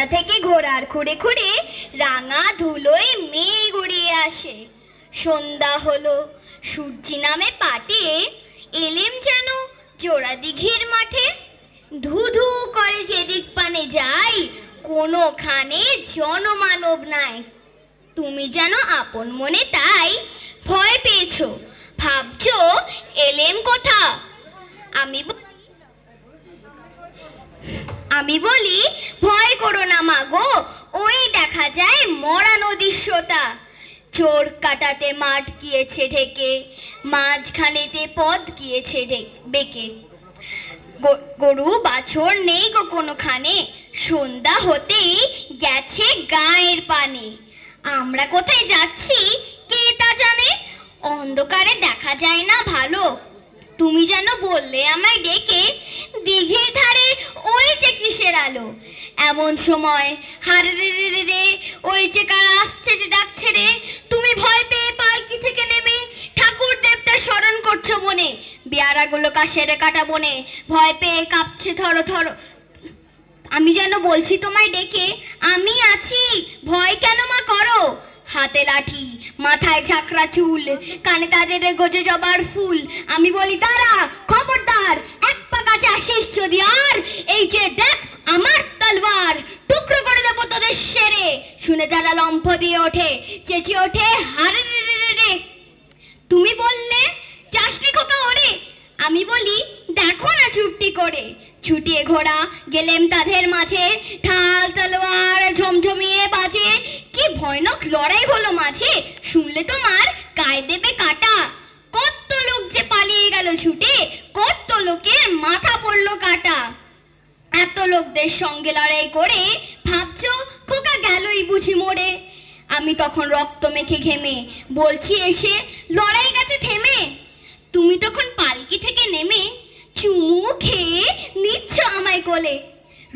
কোথা থেকে ঘোড়ার খুঁড়ে খুঁড়ে রাঙা ধুলোয় মেঘ উড়িয়ে আসে। সন্ধ্যা হলো, সূর্যি নামে পাটে এলেম যেন জোড়া দিঘির মাঠে। ধু ধু করে যেদিক পানে যাই, কোনোখানে জনমানব নাই। তুমি যেন আপন মনে তাই ভয় পেয়েছো, ভাবছো এলেম কোথা। আমি বলি ভয় করো না মাগো, ওই দেখা যায় মরা নদীর সোতা। চোর কাটাতে মাঠ গিয়েছে ঢেকে, মাঝখানেতে পথ গিয়েছে বেঁকে। গরু বাছর নেই গো কোনোখানে, সন্ধ্যা হতেই গেছে গায়ের পানে। আমরা কোথায় যাচ্ছি কে তা জানে, অন্ধকারে দেখা যায় না ভালো। তুমি যেন বললে আমায় ডেকে, দিঘির ধারে ওই যে কিসের আলো। এমন সময় হারে রে রে রে, ওই যে কার আসছে যে ডাকছে রে। তুমি ভয় পেয়ে পালকি থেকে নেমে ঠাকুর দেবতার স্মরণ করছো মনে। বেয়ারাগুলো কাশের কাটা বনে ভয় পেয়ে কাঁপছে থরো থরো। আমি যেন বলছি তোমায় ডেকে, আমি আছি, ভয় কেন মা করো। হাতে লাঠি, মাথায় ঝাঁকড়া চুল, কানে তাদের গজে জবার ফুল। আমি বলি দাঁড়া, খবরদার, এক পা কাছে আসিস যদি আর, এই যে দেখ আমার তলোয়ার, টুকরো করে দেবো তোদের সেরে। শুনে যারা লম্ফ দিয়ে ওঠে, চেঁচিয়ে ওঠে হারে রে রে রে। তুমি বললে চাষনি খোকা ওরে, আমি বলি দেখো না চুপটি করে। ছুটিয়ে ঘোড়া গেলেম তাদের মাঝে, ঢাল তলোয়ার ঝমঝমিয়ে বাজে। কি ভয়ানক লড়াই হলো মাঝে, শুনলে তোমার গায়ে দেবে কাটা। কত লোক যে পালিয়ে গেল ছুটে, কত লোকের মাথা পড়লো কাটা। এত লোকদের সঙ্গে লড়াই করে ভাবছো খোকা গেলই বুঝি মরে। আমি তখন রক্ত মেখে ঘেমে বলছি এসে, লড়াই গেছে থেমে। তুমি তখন পালকি থেকে নেমে চুমু খেয়ে নিচ্ছ আমায় কোলে।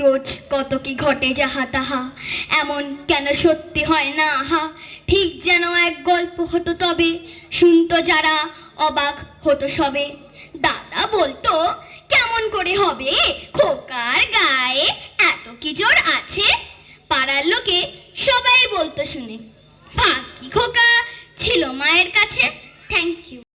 রোজ কত কি ঘটে যাহা তাহা, এমন কেন সত্যি হয় না আহা। ঠিক যেন এক গল্প হতো তবে, শুনতো যারা অবাক হতো সবে। দাদা বলতো কেমন করে হবে, খোকার গায়ে এত কি জোর আছে। পাড়ার লোকে সবাই বলতো শুনে, ফাঁকি খোকা ছিল মায়ের কাছে। Thank you.